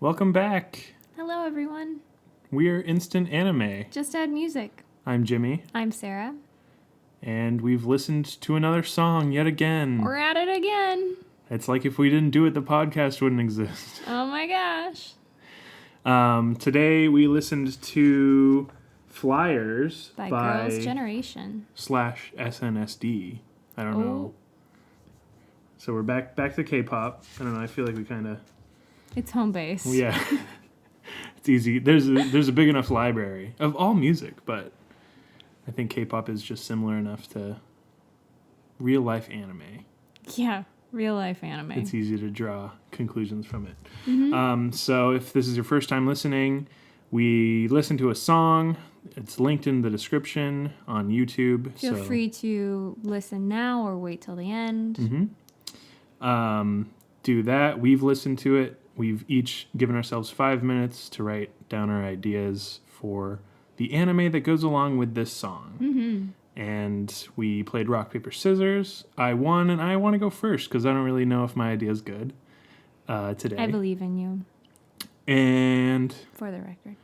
Welcome back. Hello, everyone. We're Instant Anime. Just add music. I'm Jimmy. I'm Sarah. And we've listened to another song yet again. We're at it again. It's like if we didn't do it, the podcast wouldn't exist. Oh my gosh. Today we listened to Flyers by Girls' Generation / SNSD. I don't know. So we're back to K-pop. I don't know. I feel like we kind of... It's home base. Well, yeah. It's easy. There's a big enough library of all music, but I think K-pop is just similar enough to real-life anime. Yeah, real-life anime. It's easy to draw conclusions from it. Mm-hmm. So if this is your first time listening, we listen to a song. It's linked in the description on YouTube. Feel free to listen now or wait till the end. Mm-hmm. Do that. We've listened to it. We've each given ourselves 5 minutes to write down our ideas for the anime that goes along with this song. Mm-hmm. And we played rock, paper, scissors. I won, and I want to go first because I don't really know if my idea is good today. I believe in you. And for the record.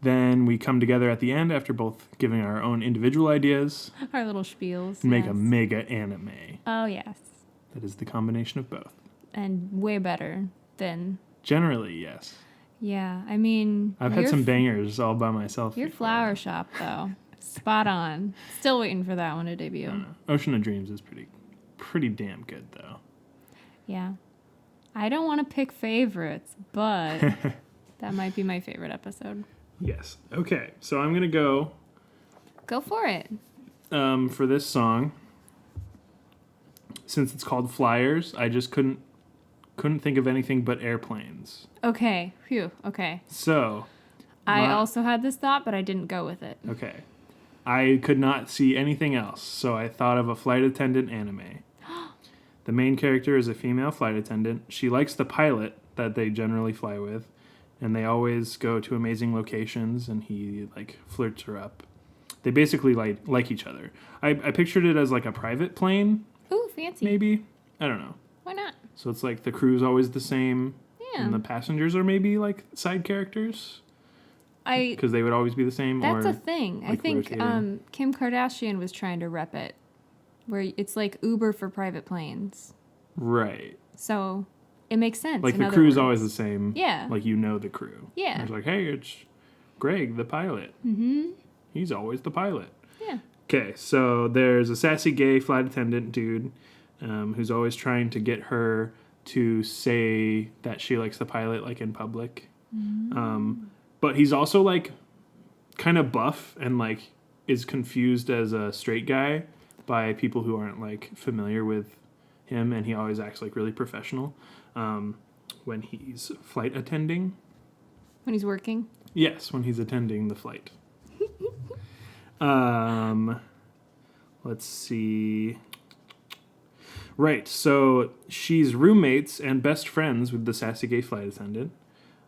Then we come together at the end after both giving our own individual ideas. Our little spiels. And make a mega anime. Oh, yes. That is the combination of both. And way better than... Generally, yes. Yeah, I mean... I've had some bangers all by myself. Your flower shop, though. Spot on. Still waiting for that one to debut. Ocean of Dreams is pretty damn good, though. Yeah. I don't want to pick favorites, but that might be my favorite episode. Yes. Okay, so I'm going to go... Go for it. For this song, since it's called Flyers, I just couldn't think of anything but airplanes. Okay. Phew. Okay. So... I also had this thought, but I didn't go with it. Okay. I could not see anything else, so I thought of a flight attendant anime. The main character is a female flight attendant. She likes the pilot that they generally fly with, and they always go to amazing locations, and he, flirts her up. They basically like each other. I pictured it as, a private plane. Ooh, fancy. Maybe. I don't know. Why not? So it's the crew's always the same, yeah. And the passengers are maybe, side characters. Because they would always be the same. That's a thing. I think rotating. Kim Kardashian was trying to rep it, where it's like Uber for private planes. Right. So it makes sense. The crew's always the same. Yeah. The crew. Yeah. And it's hey, it's Greg, the pilot. Mm-hmm. He's always the pilot. Yeah. Okay, so there's a sassy gay flight attendant dude who's always trying to get her to say that she likes the pilot, in public. Mm-hmm. But he's also, kind of buff and, is confused as a straight guy by people who aren't, familiar with him. And he always acts, really professional when he's flight attending. When he's working? Yes, when he's attending the flight. Let's see. Right, so she's roommates and best friends with the sassy gay flight attendant.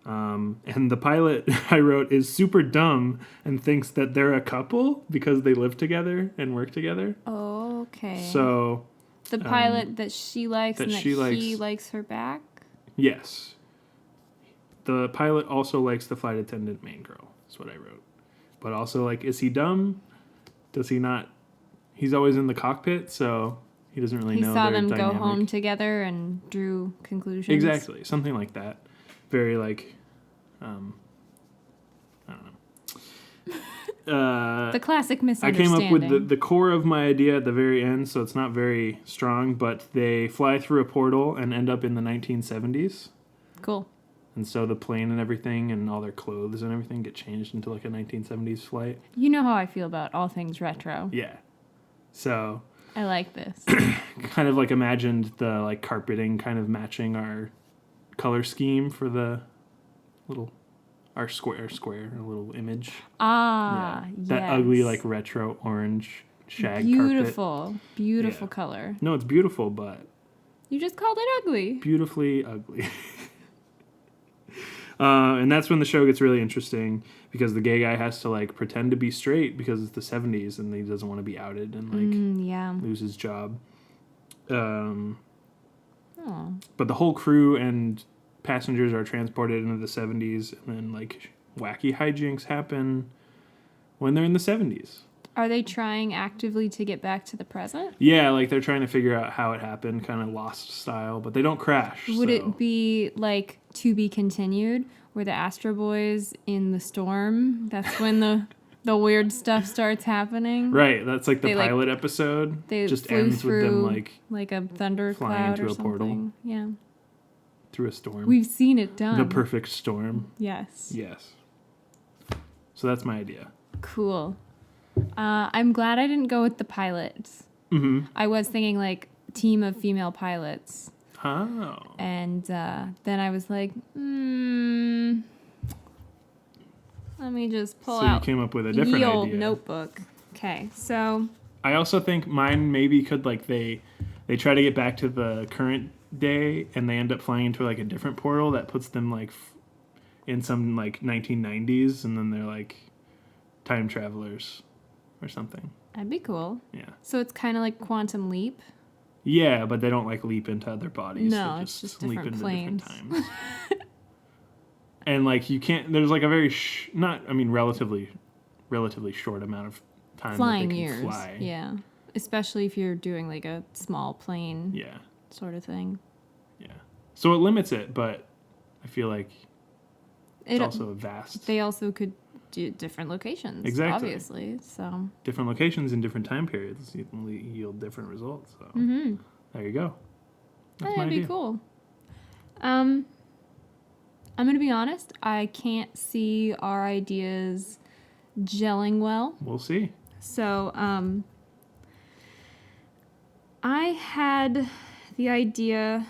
And the pilot I wrote is super dumb and thinks that they're a couple because they live together and work together. Okay. So the pilot that she likes and that he likes her back? Yes. The pilot also likes the flight attendant main girl. That's what I wrote. But also, is he dumb? Does he not? He's always in the cockpit, so he doesn't really know. He saw them dynamic. go home together and drew conclusions. Exactly. Something like that. Very, I don't know. The classic misunderstanding. I came up with the core of my idea at the very end, so it's not very strong, but they fly through a portal and end up in the 1970s. Cool. And so the plane and everything and all their clothes and everything get changed into, a 1970s flight. You know how I feel about all things retro. Yeah. So... I like this. Kind of, imagined the, carpeting kind of matching our color scheme for the our square, a little image. Ah, yeah. That ugly, retro orange shag Beautiful carpet. color. No, it's beautiful, but... You just called it ugly. Beautifully ugly. And that's when the show gets really interesting, because the gay guy has to, pretend to be straight because it's the 70s and he doesn't want to be outed and, lose his job. But the whole crew and passengers are transported into the 70s, and then like wacky hijinks happen when they're in the 70s. Are they trying actively to get back to the present? Yeah, like they're trying to figure out how it happened, kind of Lost style, but they don't crash. Would it be like To Be Continued, where the Astro Boys in the storm? That's when the weird stuff starts happening. Right, that's like the pilot episode. They just flew ends with them like a thunder flying cloud into or a something. portal. Yeah, through a storm. we've seen it done. The perfect storm. Yes. Yes. So that's my idea. Cool. I'm glad I didn't go with the pilots. Mm-hmm. I was thinking like team of female pilots. Oh. And then I was like, let me just pull out. So you came up with a different ye old idea. notebook. Okay, so I also think mine maybe could like they try to get back to the current day and they end up flying into like a different portal that puts them like in some like 1990s, and then they're like time travelers or something. that'd be cool. Yeah. So it's kind of like Quantum Leap. Yeah, but they don't like leap into other bodies. No, they it's just leap different into planes. different times. And like you can't. There's like a very relatively short amount of time Flying that they can years. fly. Yeah. Especially if you're doing like a small plane Yeah. sort of thing. Yeah. So it limits it, but I feel like it's also a vast. They also could do different locations. Exactly. Obviously. So. Different locations in different time periods yield different results. So there you go. That's my That'd be idea. cool. I'm going to be honest. I can't see our ideas gelling well. We'll see. So, I had the idea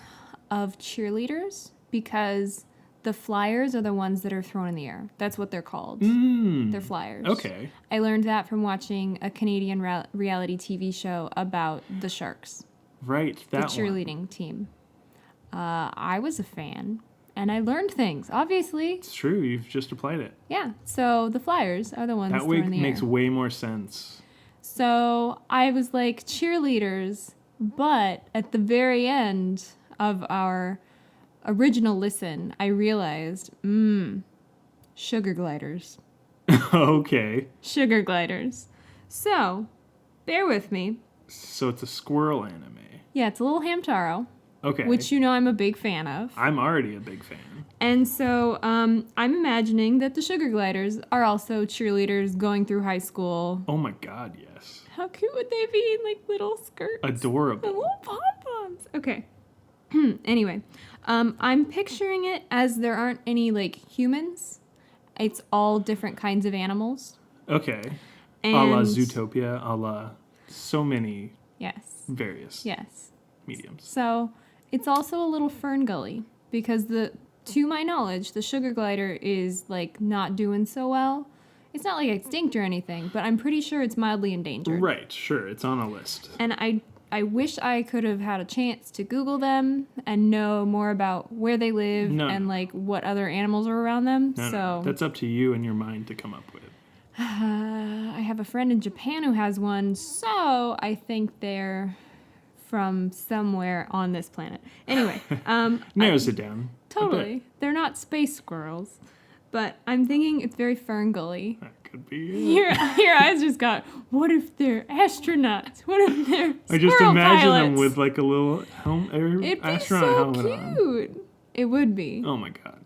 of cheerleaders because the flyers are the ones that are thrown in the air. That's what they're called. They're flyers. Okay. I learned that from watching a Canadian reality TV show about the Sharks, Right. the That cheerleading team. I was a fan, and I learned things, obviously. It's true. You've just applied it. Yeah, so the flyers are the ones That thrown in the makes air. way more sense. So I was like, cheerleaders, but at the very end of our original listen, I realized, sugar gliders. Okay. Sugar gliders. So, bear with me. So it's a squirrel anime. Yeah, it's a little Hamtaro, Okay. which you know I'm a big fan of. I'm already a big fan. And so I'm imagining that the sugar gliders are also cheerleaders going through high school. Oh my god, yes. How cute would they be in like little skirts? The Adorable. little pom-poms. Okay. Anyway, I'm picturing it as there aren't any like humans. It's all different kinds of animals. Okay. And A la Zootopia, a la so many yes. various Yes. mediums. So it's also a little fern gully because to my knowledge, the sugar glider is like not doing so well. It's not like extinct or anything, but I'm pretty sure it's mildly endangered. Right, sure. It's on a list. And I wish I could have had a chance to Google them and know more about where they live and like what other animals are around them. No, that's up to you and your mind to come up with. I have a friend in Japan who has one, so I think they're from somewhere on this planet. Anyway, Narrows it down. totally. They're not space squirrels, but I'm thinking it's very fern gully. That could be it. Your eyes just got, what if they're astronauts? What if they're I just squirrel imagine pilots? them with like a little It'd be astronaut so helmet on. cute. It would be. Oh my god.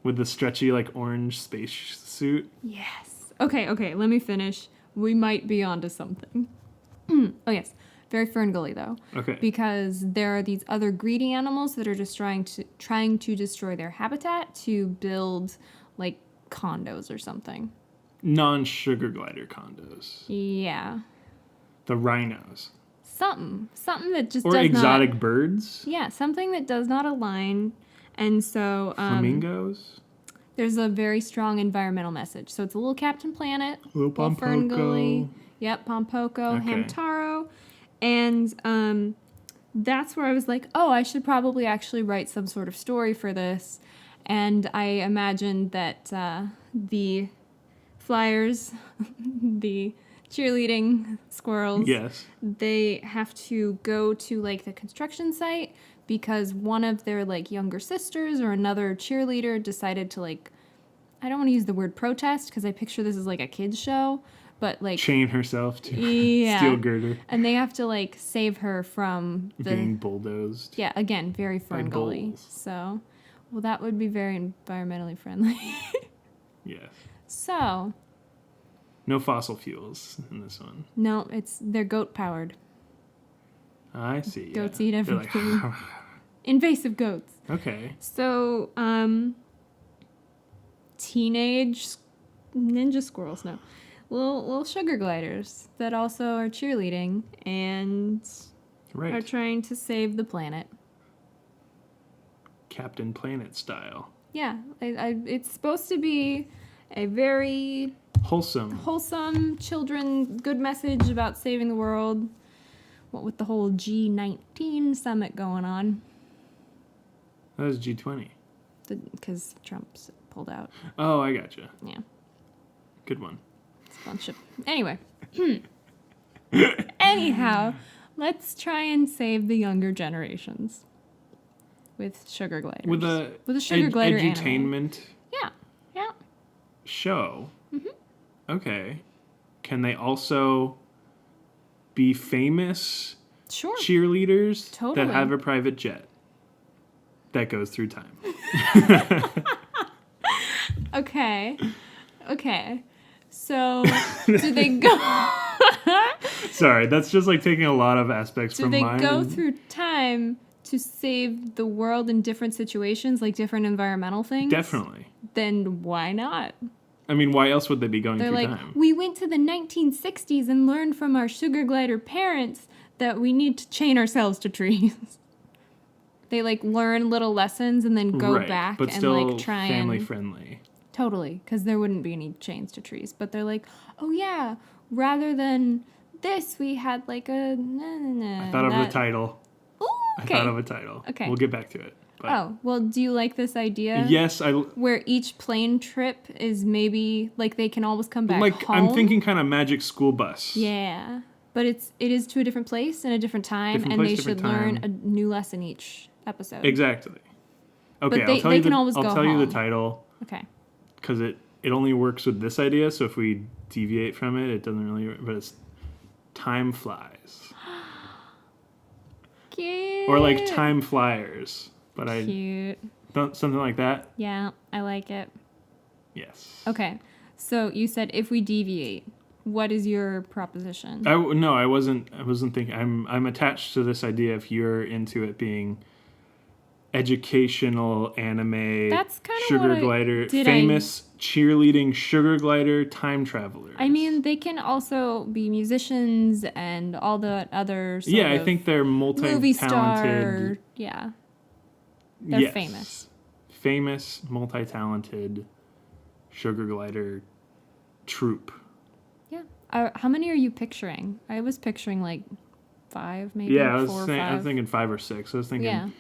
With the stretchy like orange space suit. Yes. Okay, let me finish. We might be onto something. Oh yes. Very fern gully though. Okay. Because there are these other greedy animals that are just trying to destroy their habitat to build like condos or something. Non-sugar glider condos. Yeah. The rhinos. Something that just Or does exotic not, birds. Yeah, something that does not align. And so Flamingos. there's a very strong environmental message. So it's a little Captain Planet, Little Fern Gully. Pompoko. Yep, Pompoko, Okay. Hamtaro. And that's where I was like, oh, I should probably actually write some sort of story for this. And I imagined that the flyers, the cheerleading squirrels, Yes. they have to go to like the construction site because one of their like younger sisters or another cheerleader decided to like, I don't want to use the word protest because I picture this as like a kid's show, but like chain herself to yeah, steel girder. And they have to like save her from being bulldozed. Yeah, again, very Fern Gully. So, well, that would be very environmentally friendly. Yes. So. No fossil fuels in this one. No, they're goat powered. I see. Goats eat everything. Like, invasive goats. Okay. So, teenage ninja squirrels, no. Little sugar gliders that also are cheerleading and are trying to save the planet. Captain Planet style. Yeah, it's supposed to be a very wholesome children, good message about saving the world. What with the whole G19 summit going on. That was G20. Because Trump's pulled out. Oh, I gotcha. Yeah. Good one. It's a bunch of... Anyway. Anyhow, let's try and save the younger generations. With sugar gliders. With a sugar glider edutainment Yeah. show. Mm-hmm. Okay. Can they also be famous cheerleaders that have a private jet that goes through time? Okay. So, do they go... Sorry, that's just like taking a lot of aspects from mine. Do they go through time to save the world in different situations, like different environmental things? Definitely. Then why not? I mean, why else would they be going They're through like, time? We went to the 1960s and learned from our sugar glider parents that we need to chain ourselves to trees. They like learn little lessons and then go back but and still like try family and... friendly. Totally, because there wouldn't be any chains to trees. But they're like, oh yeah, rather than this, we had like a... I thought of the title. Ooh, okay. I thought of a title. Okay. We'll get back to it. But oh, well, do you like this idea? Yes, where each plane trip is maybe, like, they can always come back home? I'm thinking kind of Magic School Bus. Yeah. But it is to a different place and a different time, and they should learn a new lesson each episode. Exactly. Okay, but they can always go home. I'll tell you the title. Okay. Because it only works with this idea, so if we deviate from it, it doesn't really work. But it's Time Flies. Cute. Or like Time Flyers. But Cute. Something like that? Yeah, I like it. Yes. Okay, so you said if we deviate, what is your proposition? No, I wasn't thinking. I'm attached to this idea if you're into it being educational anime, that's kind of sugar glider, famous cheerleading sugar glider time travelers. I mean, they can also be musicians and all the other sort of I think they're multi-talented. Movie star, yeah. They're famous. Famous, multi-talented sugar glider troupe. Yeah. How many are you picturing? I was picturing like 5, maybe 4 or 5. I was thinking 5 or 6. I was thinking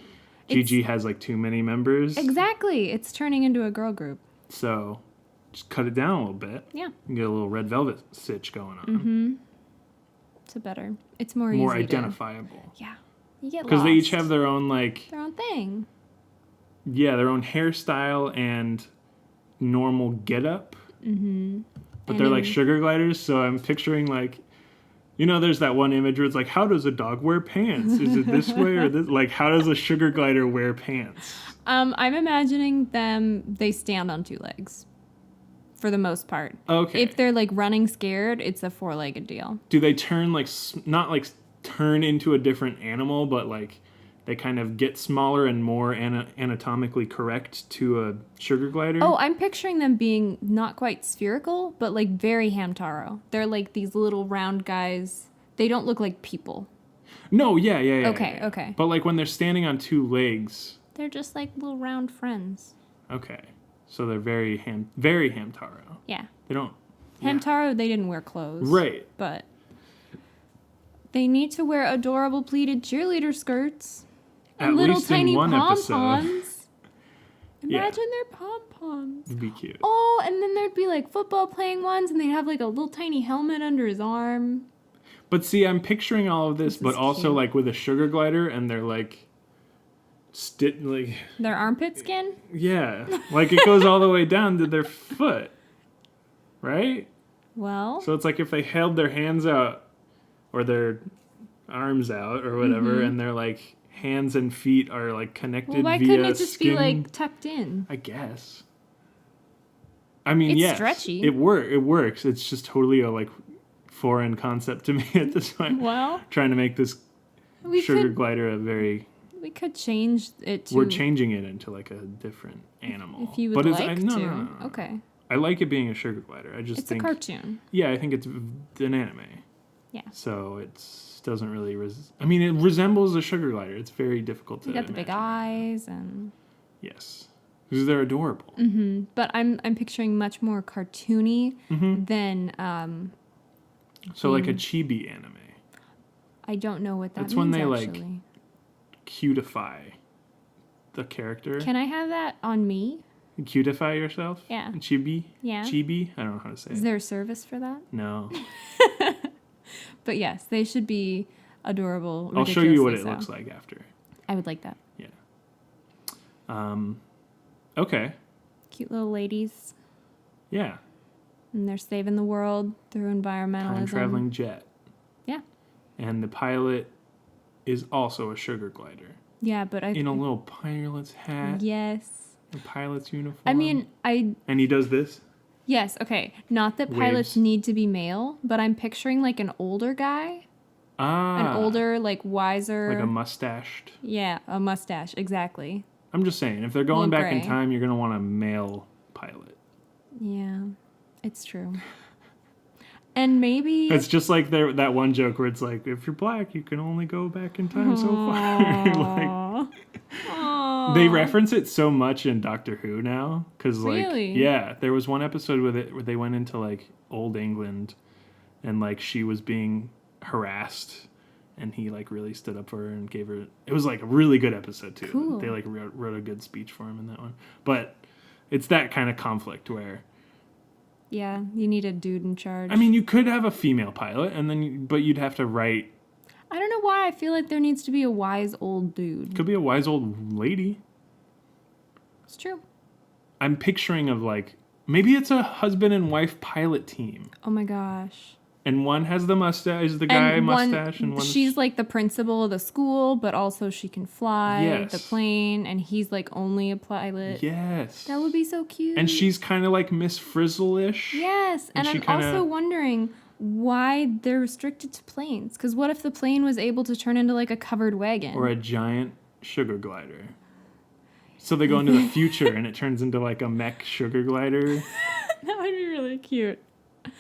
Gigi has like too many members. Exactly. It's turning into a girl group. So just cut it down a little bit. Yeah. And get a little Red Velvet sitch going on. Mm-hmm. It's more easy. More identifiable. Yeah. You get lost. Because they each have their own their own thing. Yeah, their own hairstyle and normal getup. Mm-hmm. But they're like sugar gliders, so I'm picturing like, there's that one image where it's like, how does a dog wear pants? Is it this way or this? Like, how does a sugar glider wear pants? I'm imagining they stand on 2 legs. For the most part. Okay. If they're like running scared, it's a 4-legged deal. Do they turn not like turn into a different animal, but like they kind of get smaller and more anatomically correct to a sugar glider? Oh, I'm picturing them being not quite spherical, but like very Hamtaro. They're like these little round guys. They don't look like people. No, yeah. Okay. But like when they're standing on 2 legs. They're just like little round friends. Okay. So they're very Hamtaro. Yeah. They don't... Hamtaro, they didn't wear clothes. Right. But they need to wear adorable pleated cheerleader skirts. And little tiny pom-poms. Imagine their pom-poms. It'd be cute. Oh, and then there'd be like football playing ones, and they'd have like a little tiny helmet under his arm. But see, I'm picturing all of this but also cute. like with a sugar glider, and they're like like Their armpit skin? yeah, like it goes all the way down to their foot, right? Well, So it's like if they held their hands out or their arms out or whatever, and their like hands and feet are like connected why via couldn't it just skin, be like tucked in? I guess. I mean, It's yes, stretchy. It works. It's just totally a like foreign concept to me at this point. Well, Trying to make this we sugar glider a very. we could change it to. We're changing it into like a different animal. If you would but like no, to. no. Okay. I like it being a sugar glider. I just It's think a cartoon. Yeah, I think it's an anime. Yeah. So it doesn't really. I mean, it resembles a sugar glider. It's very difficult to. You got the big eyes and. Yes, because they're adorable. Mm-hmm. But I'm picturing much more cartoony Mm-hmm. than. So like a chibi anime. I don't know what that That's means. when they actually. like cutify the character. Can I have that on me? Cutify yourself? Yeah. Chibi? Yeah. Chibi? I don't know how to say Is it. there a service for that? No. But yes, they should be adorable. I'll show you what it ridiculously looks so. like after. I would like that. Okay. Cute little ladies, Yeah. and they're saving the world through environmentalism. Time traveling jet. Yeah. And the pilot is also a sugar glider. Yeah, but I. In a little pilot's hat. Yes. A pilot's uniform. I mean, And he does this? Yes, okay. Not that pilots Waves. need to be male, but I'm picturing like an older guy. Ah. An older, like wiser. Like a mustached. Yeah, a mustache, exactly. I'm just saying, if they're going Little back in gray. time, you're going to want a male pilot. Yeah, it's true. And maybe. It's just like that one joke where it's like, if you're black, you can only go back in time so far. like, they reference it so much in Doctor Who now. Because, like, Really? yeah, there was one episode with it where they went into, like, old England and, like, she was being harassed. And he, like, really stood up for her and gave her... It was, like, a really good episode, too. Cool. They, like, wrote a good speech for him in that one. But it's that kind of conflict where... Yeah, you need a dude in charge. I mean, you could have a female pilot, and then but you'd have to write... I don't know why I feel like there needs to be a wise old dude. Could be a wise old lady. It's true. I'm picturing of, like... Maybe it's a husband and wife pilot team. Oh my gosh. And one has the mustache, the guy mustache, and one... She's like the principal of the school, but also she can fly Yes. the plane, and he's like only a pilot. Yes. That would be so cute. And she's kind of like Miss Frizzle-ish. Yes, and she I'm kinda- also wondering why they're restricted to planes. Because what if the plane was able to turn into like a covered wagon? Or a giant sugar glider. So they go into the future, and it turns into like a mech sugar glider. That would be really cute.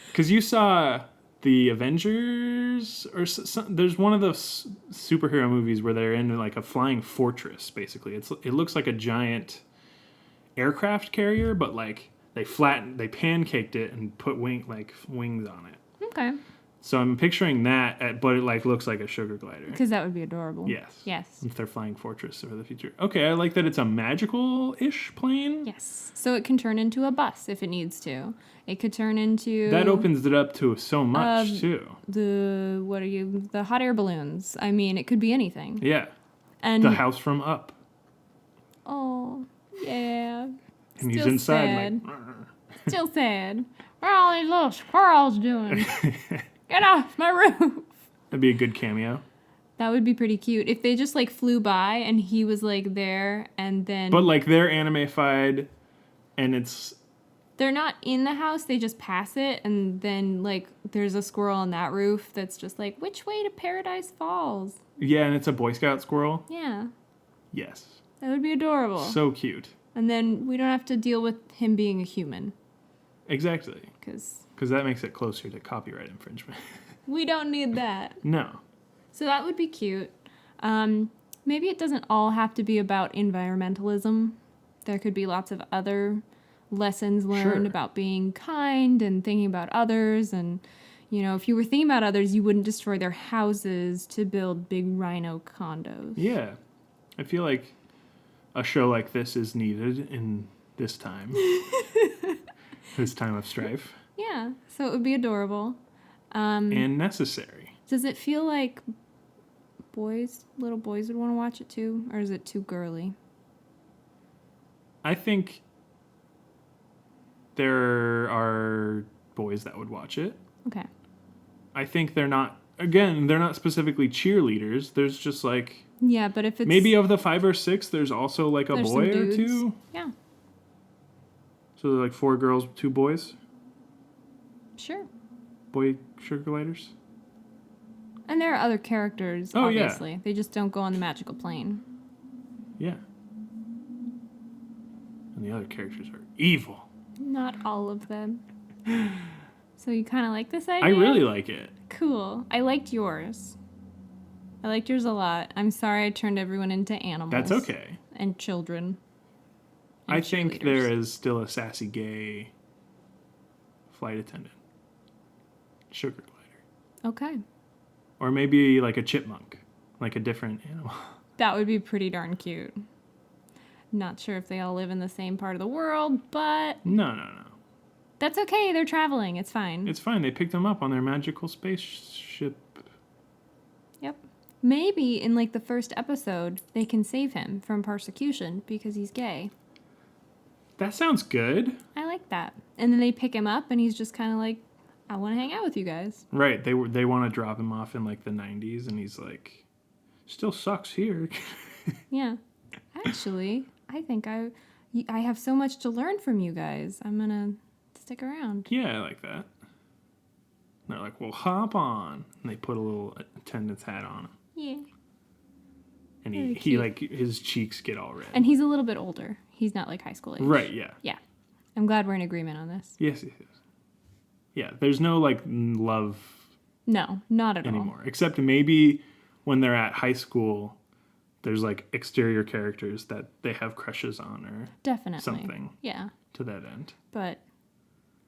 Because you saw... The Avengers, or there's one of those superhero movies where they're in like a flying fortress. Basically, it looks like a giant aircraft carrier, but like they pancaked it and put wings on it. Okay. So I'm picturing that, but it like looks like a sugar glider. Because that would be adorable. Yes. Yes. If they're flying fortress for the future. Okay, I like that it's a magical-ish plane. Yes. So it can turn into a bus if it needs to. It could turn into... That opens it up to so much, too. The hot air balloons. I mean, it could be anything. Yeah. And The house from Up. Oh, yeah. And he's Still inside sad. like... Still sad. What are all these little squirrels doing? Get off my roof. That'd be a good cameo. That would be pretty cute. If they just like flew by and he was like there and then... But like they're anime-fied and it's... They're not in the house, they just pass it, and then, like, there's a squirrel on that roof that's just like, which way to Paradise Falls? Yeah, and it's a Boy Scout squirrel. Yeah. Yes. That would be adorable. So cute. And then we don't have to deal with him being a human. Exactly. Because that makes it closer to copyright infringement. we don't need that. No. So that would be cute. Maybe it doesn't all have to be about environmentalism. There could be lots of other lessons learned about being kind and thinking about others. And, you know, if you were thinking about others, you wouldn't destroy their houses to build big rhino condos. Yeah. I feel like a show like this is needed in this time. This time of strife. Yeah, so it would be adorable. And necessary. Does it feel like little boys would want to watch it too? Or is it too girly? I think there are boys that would watch it. Okay. I think they're not specifically cheerleaders. There's just like... Yeah, but if it's... Maybe of the 5 or 6, there's also like a boy or two. Yeah. So like 4 girls, 2 boys. Sure. Boy sugar gliders. And there are other characters, Oh, obviously. yeah. They just don't go on the magical plane. Yeah. And the other characters are evil. Not all of them. So you kind of like this idea? I really like it. Cool. I liked yours. I liked yours a lot. I'm sorry I turned everyone into animals. That's okay. And children. And I think cheerleaders. there is still a sassy gay flight attendant. Sugar glider. Okay. Or maybe like a chipmunk. Like a different animal. That would be pretty darn cute. Not sure if they all live in the same part of the world, but... No. That's okay. They're traveling. It's fine. It's fine. They picked them up on their magical spaceship. Yep. Maybe in like the first episode, they can save him from persecution because he's gay. That sounds good. I like that. And then they pick him up and he's just kind of like, I want to hang out with you guys. Right. They want to drop him off in like the 90s and he's like, still sucks here. Yeah. Actually, I think I have so much to learn from you guys. I'm going to stick around. Yeah, I like that. And they're like, well, hop on. And they put a little attendant's hat on him. Yeah. And Very he cute. like, his cheeks get all red. And he's a little bit older. He's not like high school age. Right, yeah. Yeah. I'm glad we're in agreement on this. Yes. Yeah, there's no like love No, not at anymore. Except maybe when they're at high school, there's like exterior characters that they have crushes on or Definitely. something. Yeah. To that end. But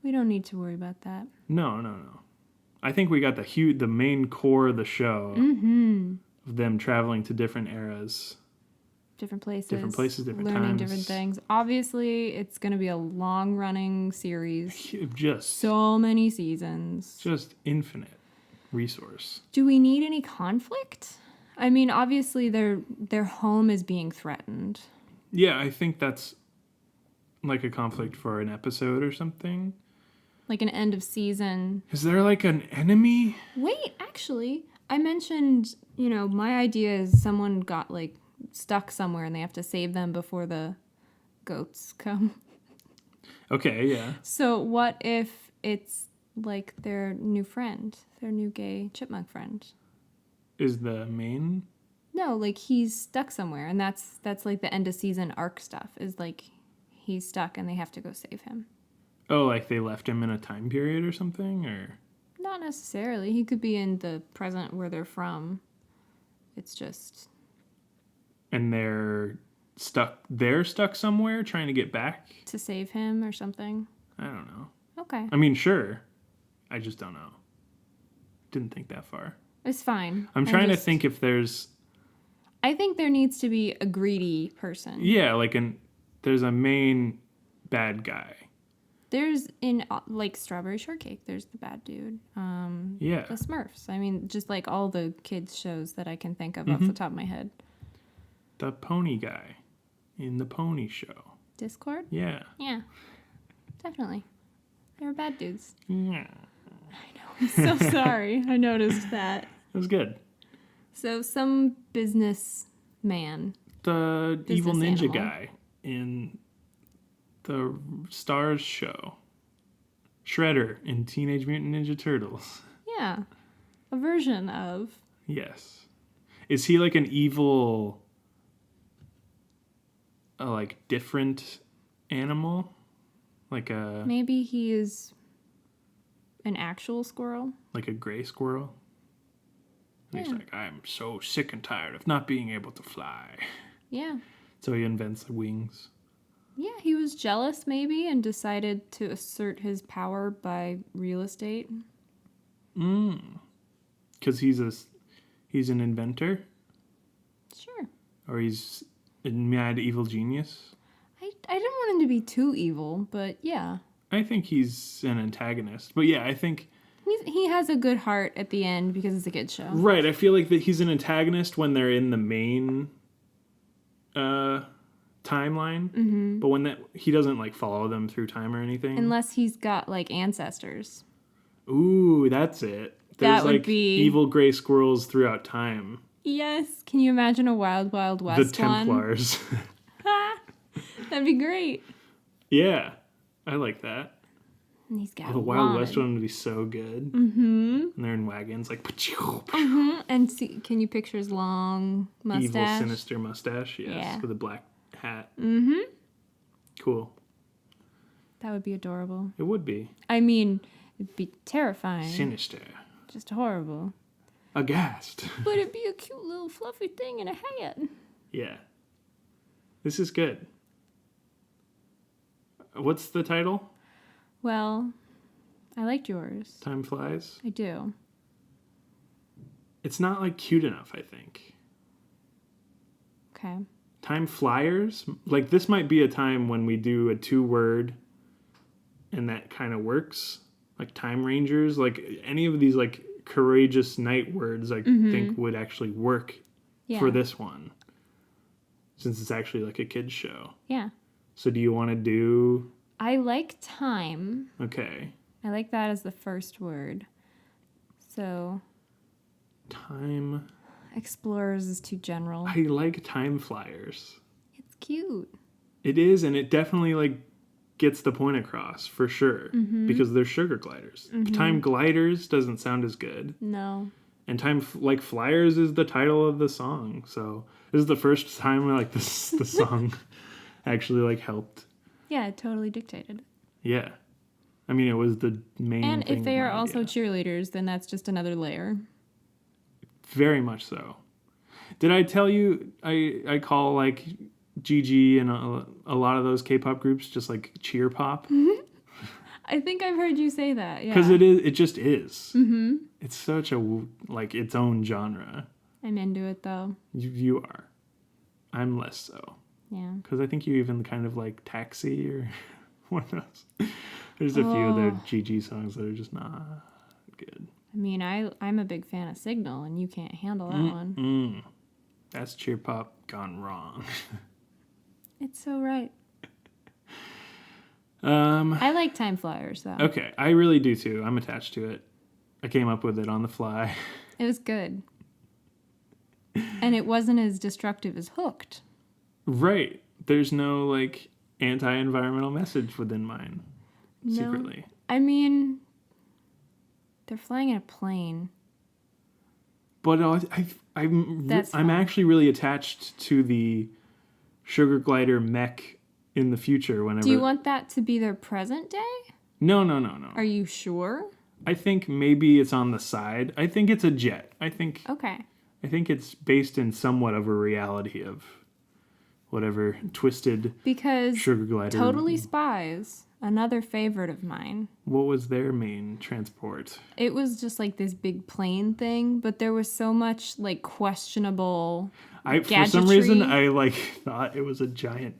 we don't need to worry about that. No. I think we got the main core of the show of them traveling to different eras. Different places, different learning times. different things. Obviously, it's going to be a long-running series. Just So many seasons. Just infinite resource. Do we need any conflict? I mean, obviously, their home is being threatened. Yeah, I think that's like a conflict for an episode or something. Like an end of season. Is there like an enemy? Wait, actually, I mentioned, my idea is someone got like stuck somewhere and they have to save them before the goats come. Okay, yeah. So what if it's like their new friend, their new gay chipmunk friend? Is the main? No, like he's stuck somewhere, and that's like the end of season arc stuff. Is like he's stuck and they have to go save him. Oh, like they left him in a time period or something, or? Not necessarily. He could be in the present where they're from. It's just. And they're stuck somewhere trying to get back? To save him or something? I don't know. Okay. I mean, sure. I just don't know. Didn't think that far. It's fine. I'm trying to think if there's... I think there needs to be a greedy person. Yeah, there's a main bad guy. There's in like Strawberry Shortcake, there's the bad dude. Yeah. The Smurfs. I mean, just like all the kids shows that I can think of off the top of my head. The pony guy in the pony show. Discord? Yeah. Yeah. Definitely. They were bad dudes. Yeah. I know. I'm so sorry. I noticed that. It was good. So some businessman. The evil ninja animal. guy in the Stars show. Shredder in Teenage Mutant Ninja Turtles. Yeah. A version of. Yes. Is he like an evil, different animal? Like a... Maybe he is an actual squirrel. Like a gray squirrel? And he's like, I'm so sick and tired of not being able to fly. Yeah. So he invents wings. Yeah, he was jealous maybe and decided to assert his power by real estate. Because he's an inventor? Sure. Or he's a mad evil genius? I didn't want him to be too evil, but yeah. I think he's an antagonist. But yeah, I think... He has a good heart at the end because it's a kid's show. Right. I feel like that he's an antagonist when they're in the main timeline, but when he doesn't like follow them through time or anything. Unless he's got like ancestors. Ooh, that's it. There's That would like be evil gray squirrels throughout time. Yes. Can you imagine a Wild Wild West The Templars. That'd be great. Yeah, I like that. And he's got The Wild West one would be so good. Mm-hmm. And they're in wagons, like. And can you picture his long mustache? Evil, sinister mustache, yes, Yeah. with a black hat. Mm-hmm. Cool. That would be adorable. It would be. I mean, it'd be terrifying. Sinister. Just horrible. Aghast. But it'd be a cute little fluffy thing in a hat. Yeah. This is good. What's the title? Well, I liked yours. Time Flies? I do. It's not like cute enough, I think. Okay. Time Flyers? Like this might be a time when we do a 2-word and that kind of works. Like Time Rangers, like any of these like courageous night words I think would actually work for this one. Since it's actually like a kid's show. Yeah. So do you want to do... I like time. Okay. I like that as the first word. So... Time... Explorers is too general. I like Time Flyers. It's cute. It is, and it definitely like gets the point across for sure because they're sugar gliders. Time Gliders doesn't sound as good. No. And Time like Flyers is the title of the song. So this is the first time like the song actually like helped. Yeah, it totally dictated. Yeah. I mean, it was the main And thing if they are of my also idea. cheerleaders, then that's just another layer. Very much so. Did I tell you I call like Gigi and a lot of those K-pop groups just like cheer pop? I think I've heard you say that. Yeah. Because it just is. Mm-hmm. It's such a like its own genre. I'm into it though. You are. I'm less so. Yeah. Because I think you even kind of like Taxi or one of those. There's a few of their Gigi songs that are just not good. I mean, I'm a big fan of Signal, and you can't handle that one. That's cheer pop gone wrong. It's so right. Um. I like Time Flyers, though. Okay, I really do too. I'm attached to it. I came up with it on the fly. It was good. And it wasn't as destructive as Hooked. Right. There's no like anti-environmental message within mine. No. Secretly. I mean, they're flying in a plane. But I'm actually really attached to the sugar glider mech in the future. Whenever. Do you want that to be their present day? No. Are you sure? I think maybe it's on the side. I think it's a jet. I think it's based in somewhat of a reality of whatever twisted because sugar glider. Totally Spies, another favorite of mine. What was their main transport? It was just like this big plane thing, but there was so much like questionable For some reason, I like thought it was a giant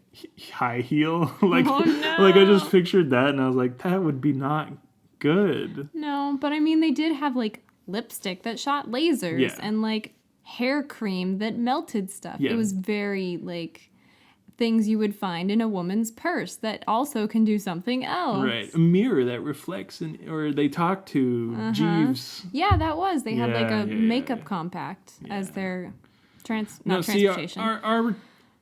high heel. Like I just pictured that, and I was like, that would be not good. No, but I mean, they did have like lipstick that shot lasers and like hair cream that melted stuff. Yeah. It was very like things you would find in a woman's purse that also can do something else. Right. A mirror that reflects or they talk to Jeeves. Yeah, that was. They had like a makeup compact as their transportation. See,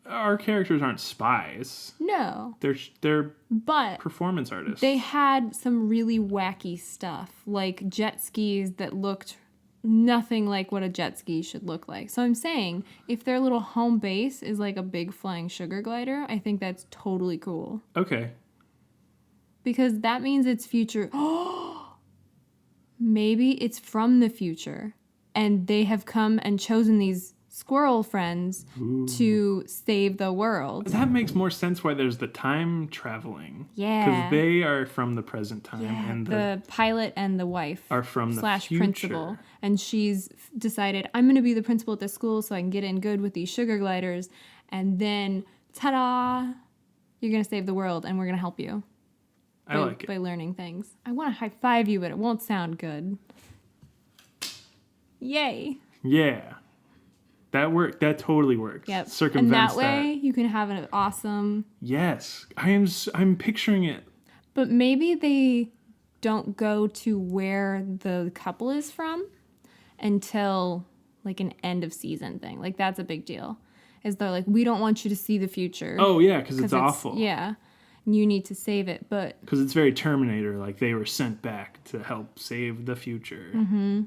our characters aren't spies. No. They're but performance artists. They had some really wacky stuff, like jet skis that looked nothing like what a jet ski should look like. So I'm saying, if their little home base is like a big flying sugar glider, I think that's totally cool. Okay. Because that means it's future. Maybe it's from the future. And they have come and chosen these squirrel friends to save the world. That makes more sense why there's the time traveling. Yeah. Because they are from the present time. Yeah, and the pilot and the wife are from the future. principal. And she's decided, I'm going to be the principal at this school so I can get in good with these sugar gliders. And then, ta-da, you're going to save the world and we're going to help you. I like it. By learning things. I want to high five you, but it won't sound good. Yay. Yeah. That totally works. Yep. Circumvents and that way you can have an awesome... Yes. I'm picturing it. But maybe they don't go to where the couple is from until like an end of season thing. Like that's a big deal. Is they're like, we don't want you to see the future. Oh yeah, because it's awful. Yeah. You need to save it, but... Because it's very Terminator, like they were sent back to help save the future. Mm-hmm.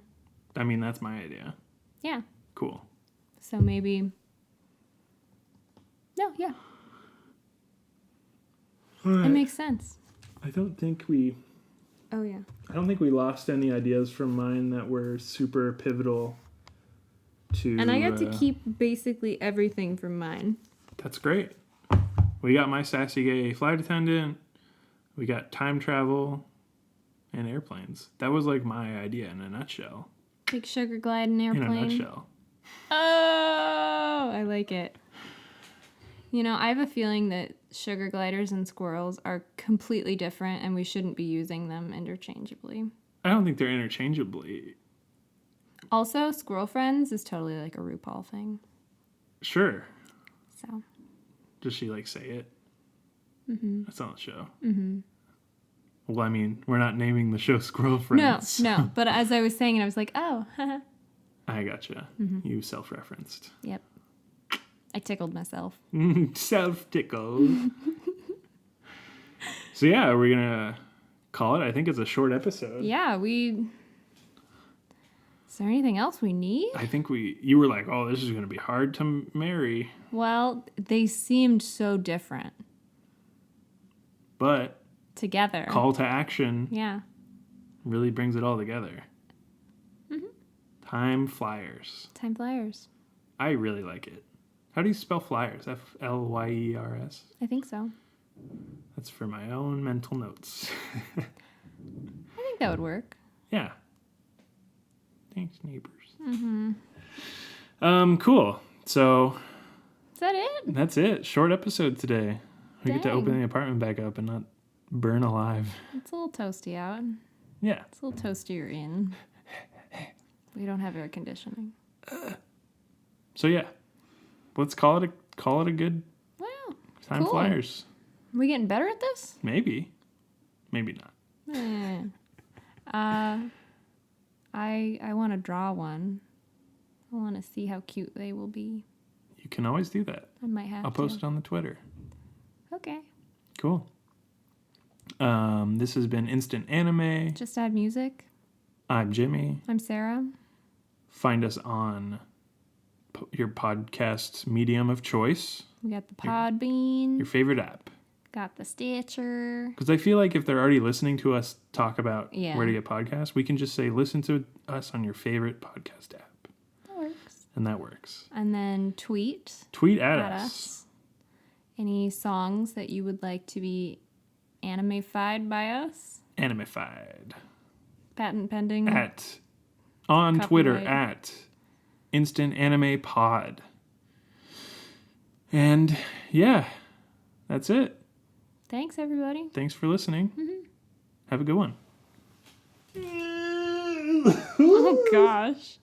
I mean, that's my idea. Yeah. Cool. So maybe... No, yeah. Right. It makes sense. I don't think we... Oh, yeah. I don't think we lost any ideas from mine that were super pivotal to... And I got to keep basically everything from mine. That's great. We got my sassy gay flight attendant. We got time travel and airplanes. That was like my idea in a nutshell. Big sugar glide and airplane. In a nutshell. Oh, I like it. You know, I have a feeling that sugar gliders and squirrels are completely different and we shouldn't be using them interchangeably. I don't think they're interchangeably. Also, Squirrel Friends is totally like a RuPaul thing. Sure. So. Does she like say it? Mm-hmm. That's on the show. Mm-hmm. Well, I mean, we're not naming the show Squirrel Friends. No. But as I was saying it, I was like, oh. I gotcha. Mm-hmm. You self-referenced. Yep. I tickled myself. Self-tickled. So yeah, are we going to call it? I think it's a short episode. Yeah, Is there anything else we need? I think you were like, oh, this is going to be hard to marry. Well, they seemed so different. But together. Call to action. Yeah. Really brings it all together. Mm-hmm. Time flyers. Time flyers. I really like it. How do you spell flyers? Flyers? I think so. That's for my own mental notes. I think that would work. Yeah. Thanks, neighbors. Mm-hmm. Cool. So... Is that it? That's it. Short episode today. We Dang. get to open the apartment back up and not burn alive. It's a little toasty out. Yeah. It's a little toastier in. We don't have air conditioning. So yeah. Let's call it a good time cool. flyers. Are we getting better at this? Maybe. Maybe not. I want to draw one. I want to see how cute they will be. You can always do that. I might have I'll post it on the Twitter. Okay. Cool. This has been Instant Anime. Just add music. I'm Jimmy. I'm Sarah. Find us on your podcast medium of choice. We got the Podbean. Your favorite app. Got the Stitcher. Because I feel like if they're already listening to us talk about where to get podcasts, we can just say, listen to us on your favorite podcast app. That works. And that works. And then tweet. Tweet at us. Any songs that you would like to be anime-fied by us? Anime-fied. Patent pending. On Copyright. Twitter at Instant Anime Pod. And yeah, that's it. Thanks, everybody. Thanks for listening. Mm-hmm. Have a good one. Oh, gosh.